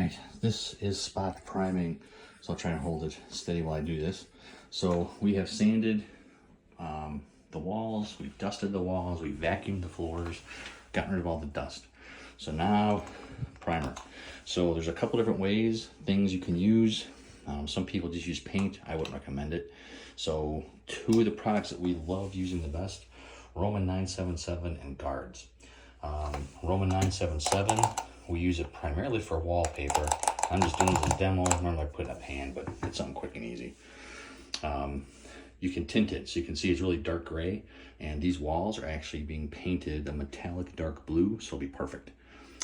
right, this is spot priming, so I'll try and hold it steady while I do this. So we have sanded the walls, we've dusted the walls, we vacuumed the floors, gotten rid of all the dust. So now, primer. So there's a couple different ways, things you can use. Some people just use paint. I wouldn't recommend it. So two of the products that we love using the best, Roman 977 and Guardz. Roman 977, we use it primarily for wallpaper. I'm just doing this demo. Normally I put it in a pan, but it's something quick and easy. You can tint it, so you can see it's really dark gray, and these walls are actually being painted a metallic dark blue, so it'll be perfect.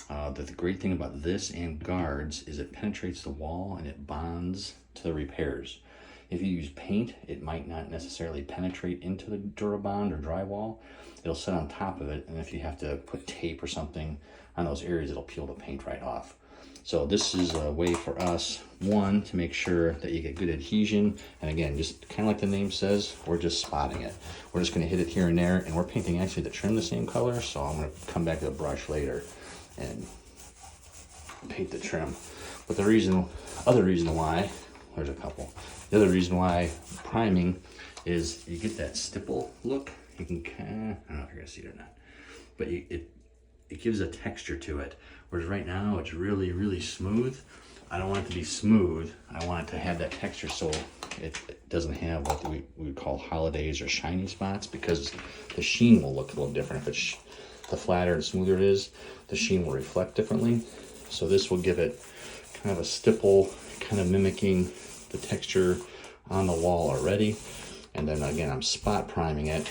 The great thing about this and Guardz is it penetrates the wall and it bonds to the repairs. If you use paint, it might not necessarily penetrate into the Durabond or drywall. It'll sit on top of it, and if you have to put tape or something on those areas, it'll peel the paint right off. So this is a way for us, one, to make sure that you get good adhesion. And again, just kind of like the name says, we're just spotting it. We're just going to hit it here and there, and we're painting actually the trim the same color. So I'm going to come back to the brush later and paint the trim. But the other reason why, there's a couple. The other reason why priming is you get that stipple look. You can kind of, I don't know if you're going to see it or not, but it gives a texture to it. Whereas right now it's really, really smooth. I don't want it to be smooth. I want it to have that texture so it doesn't have what we would call holidays or shiny spots, because the sheen will look a little different. If it's the flatter and smoother it is, the sheen will reflect differently. So this will give it kind of a stipple, kind of mimicking the texture on the wall already. And then again, I'm spot priming it.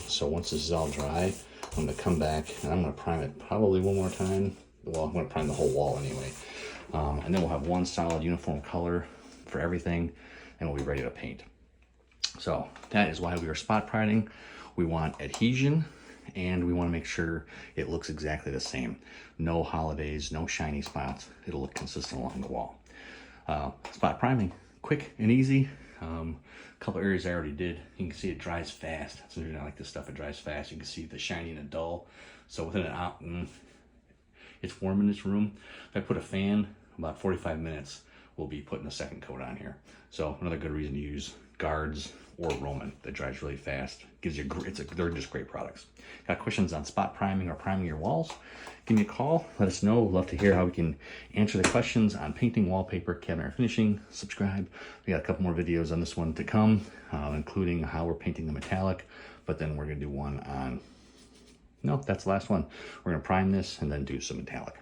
So once this is all dry, I'm going to come back and I'm going to prime it probably one more time. Well, I'm going to prime the whole wall anyway. And then we'll have one solid uniform color for everything, and we'll be ready to paint. So that is why we are spot priming. We want adhesion, and we want to make sure it looks exactly the same. No holidays, no shiny spots. It'll look consistent along the wall. Spot priming, quick and easy. A couple areas I already did. You can see it dries fast. That's the reason I like this stuff. It dries fast. You can see the shiny and the dull. So within an hour, it's warm in this room. If I put a fan, about 45 minutes, we'll be putting a second coat on here. So another good reason to use Guardz or Roman. That dries really fast. Gives you they're just great products. Got questions on spot priming or priming your walls? Give me a call. Let us know. Love to hear how we can answer the questions on painting, wallpaper, cabinet finishing. Subscribe. We got a couple more videos on this one to come, including how we're painting the metallic. But then we're gonna do one on. No, that's the last one. We're gonna prime this and then do some metallic.